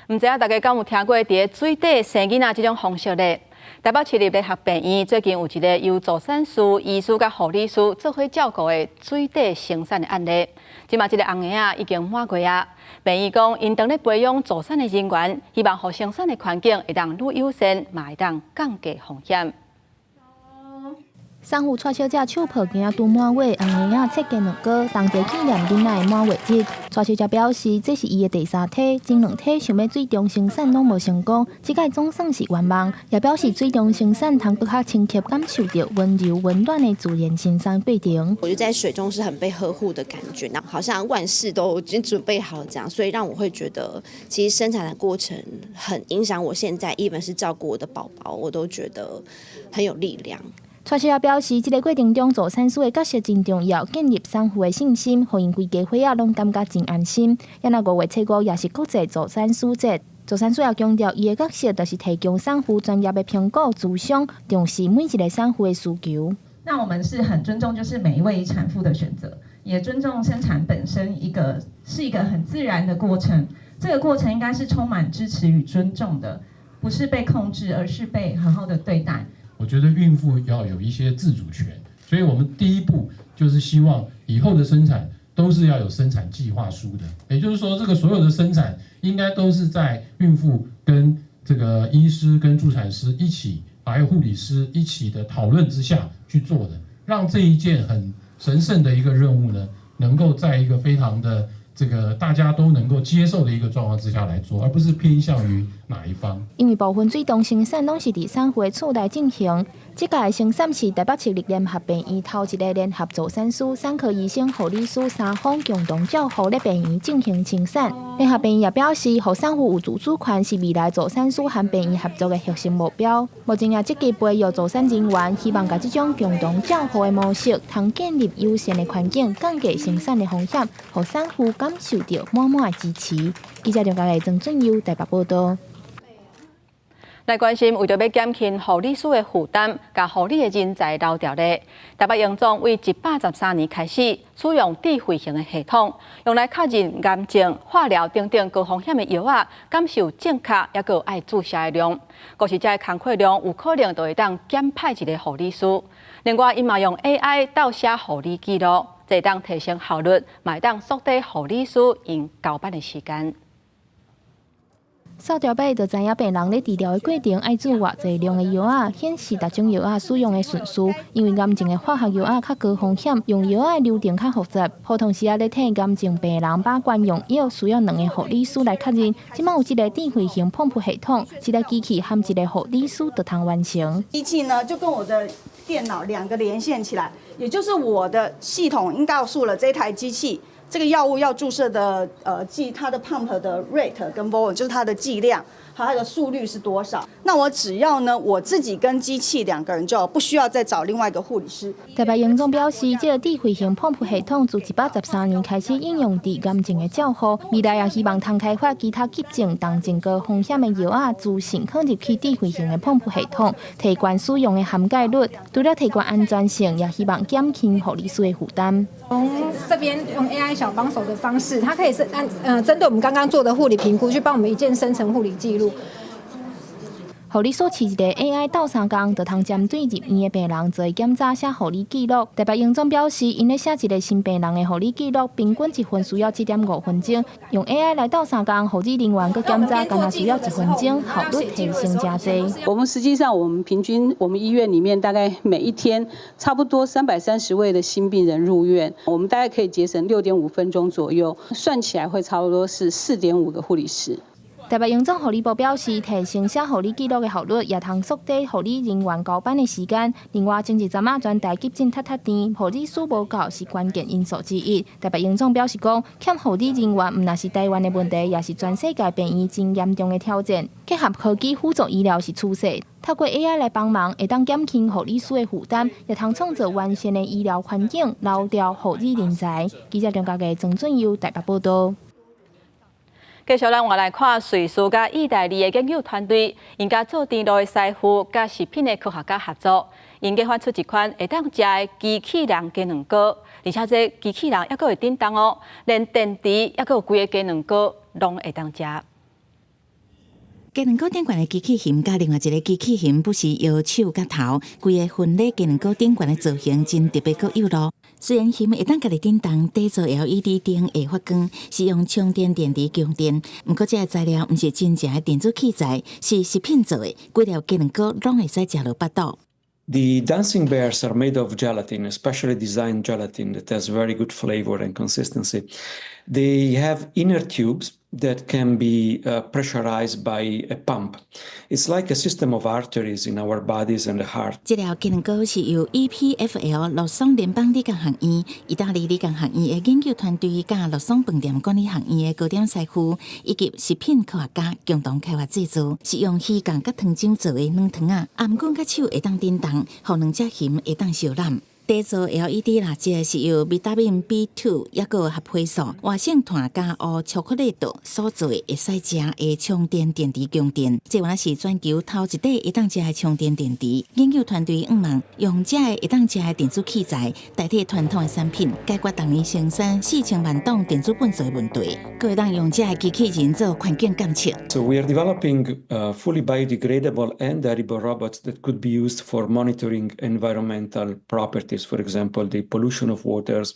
唔知影大家敢有听过伫水底生囡仔这种方式呢？台北市立联合病院最近有一个由助产师、医师甲护理师做伙照顾的水底生产的案例。即马这个红盒啊已经满过啊。病院讲，因当咧培养助产的人员，希望互生产的环境会当愈友善，嘛会当降低风险。产妇蔡小姐手抱囝拄满月，红盒切计2个，同齐纪念囡仔的满月日。蔡小姐表示，这是伊的第3胎，前2胎想要最终生产拢无成功，这个总算是圆梦。也表示最终生产通更较亲切，感受到温柔温暖的自然生产过程。我觉得在水中是很被呵护的感觉，然后好像万事都已经准备好这样，所以让我会觉得，其实生产的过程很影响我现在，even是照顾我的宝宝，我都觉得很有力量。蔡小姐表示，这个过程中助产师的角色真重要，建立产妇的信心，互因规家伙仔拢感觉真安心。也那5月7号也是国际助产师节，助产师也强调，伊的角色就是提供产妇专业的评估、咨询，重视每一个产妇的需求。那我们是很尊重，就是每一位产妇的选择，也尊重生产本身是一个很自然的过程。这个过程应该是充满支持与尊重的，不是被控制，而是被好好的对待。我觉得孕妇要有一些自主权，所以我们第一步就是希望以后的生产都是要有生产计划书的，也就是说，这个所有的生产应该都是在孕妇跟这个医师跟助产师一起，还有护理师一起的讨论之下去做的，让这一件很神圣的一个任务呢，能够在一个非常的这个大家都能够接受的一个状况之下来做，而不是偏向于哪一方。因为部分水动生产拢是伫产妇的厝内进行，这届生产是台北市立联合病院头一个联合助产师、产科医生、护理师3方共同照护咧病院进行生产。联合病院也表示，互产妇有自主权是未来助产师和病院合作的核心目标。目前也积极培育助产人员，希望把这种共同照护的模式，通建立友善的环境，降低生产的风险，互产妇感受到满满的支持。记者张家丽、曾俊佑台北报道。来关心，为着要减轻护理师的负担，甲护理的人才留条例，台北荣总为113年开始使用智慧型的系统，用来确认癌症、化疗等等高风险的药啊，感受正确，也有爱注射的量。若是这工作量有可能就会当减派一个护理师。另外，因嘛用 AI 倒写护理记录，这当提升效率，嘛当缩短护理师因交班的时间。扫条表就知影病人咧治疗的过程爱注偌济量的药啊，显示各种药啊使用的顺序。因为癌症的化学药啊较高风险，用药啊的流程较复杂，普通时啊咧替癌症病人把关用药需要2个护理师来确认。即马有一个智慧型碰系统，一台机器和一个护理师就通完成。机器呢就跟我的电脑2个连线起来，也就是我的系统已经告诉了这台机器。这个药物要注射的它的 pump 的 rate 跟 volume 就是它的剂量，还有它的速率是多少。那我只要呢我自己跟机器2个人就好，不需要再找另外一个护理师。台北荣总表示，这个智慧型碰扑系统自113年开始应用伫癌症的照护，未来也希望通开发其他急症、重症高风险的药啊，自行放入去智慧型的碰扑系统，提高使用的涵盖率。除了提高安全性，也希望减轻护理师的负担。从这边用 AI 小帮手的方式，它可以是针对我们刚刚做的护理评估，去帮我们一键生成护理记录。护理所饲一个 AI 斗3工，就通针对入院的病人做检查、写护理记录。台北荣总表示，因咧写一个新病人的护理记录，平均1份需要7.5分钟，用 AI 来斗3工，护理人员佮检查，干那需要1分钟，效率提升加多。我们实际上，我们平均我们医院里面大概每一天差不多330位的新病人入院，我们大概可以节省6.5分钟左右，算起来会差不多是4.5个护理师。台北荣总护理部表示，提升写护理记录的效率，也通缩短护理人员交班的时间。另外，前一阵仔全台急诊踢店，护理师无够是关键因素之一。台北荣总表示讲，欠护理人员唔但是台湾的问题，也是全世界病院真严重的挑战。结合科技辅助医疗是趋势，透过 AI 来帮忙，会当减轻护理师的负担，也通创造完善的医疗环境，留住护理人才。记者梁家嘅曾俊佑台北报道。继续，咱我来看瑞士甲意大利的研究团队，因甲做电路的师傅甲食品的科学家合作，因研发出一款会当食的机器人机能膏，而且这机器人还佫会叮当哦，连电池还佫有规个机能膏拢会当食。机能膏顶悬的机器人，甲另外一个机器人不是摇手甲头，规个分类机能膏顶悬的造型真特别佫有路。虽然人会当家己叮当底座 LED 灯会发光，是用充电电池供电，不过这个材料毋是真正的电子器材，是食品做的，几粒机能膏拢会使食落腹肚。The dancing bears are made of gelatin, especially designed gelatin that has very good flavor and consistency. They have inner tubes that can be pressurized by a pump. It's like a system of arteries in our bodies and the heart. 这条机能膏是由 EPFL 洛桑联邦理工学院、意大利理工学院的研究团队甲洛桑饭店管理学院的高点师傅以及食品科学家共同开发制作，是用鱼酱甲糖浆做的软糖啊，颔管甲手会当叮当，互两只鱼会当受染。底座 LED 蜡烛是由维他命 B2 抑个合配素、活性炭加乌巧克力豆所做，会使食的充电电池供电。这原来是全球头一块会当食的充电电池。研究团队望用这个会当食的电子器材代替传统的产品，解决当年生产4000万吨电子笨手的问题，佫会当用这个机器人做环境监测。So we are developing fully biodegradable and edible robots that could be used for monitoring environmental properties. For example, the pollution of waters,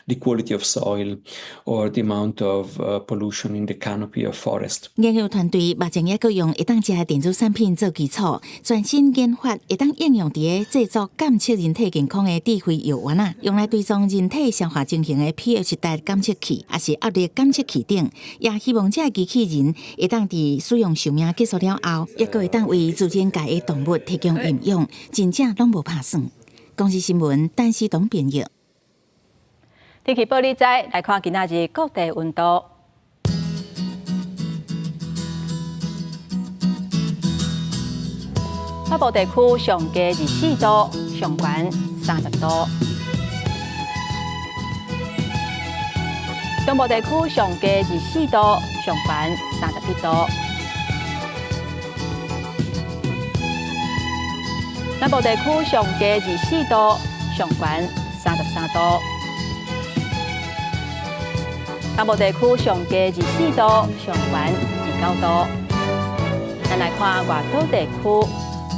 the quality of soil, or the amount of pollution in the canopy of forest. 研究团队目前也佫用会当食的电子产品做基础，全新研发会当应用伫个制作监测人体健康的智慧药丸啊，用来追踪人体消化进行的 pH 值监测器，也是压力监测器等。也希望这个机器人会当伫使用寿命结束了后，也佫会当为自然界的动物提供营养，真正拢无拍算。公司新闻，陈思彤编译。天气报你知，来看今仔日各地温度。北部地区上低24度，上悬30度；中部地区上低24度，上悬31度；南部地区上低24度，上悬33度；北部地区上低24度，上悬29度。咱来看外岛地区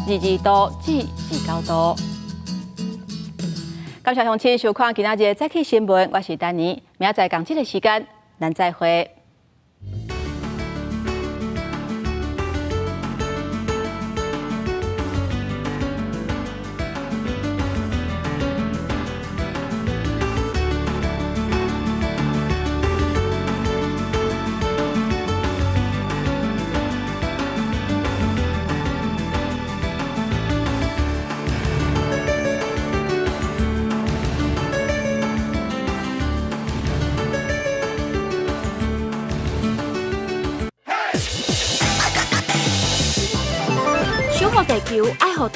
，22度至29度。感谢乡亲收看今仔日早起新闻，我是丹妮，明仔载同这个时间，咱再会。守护地球，爱护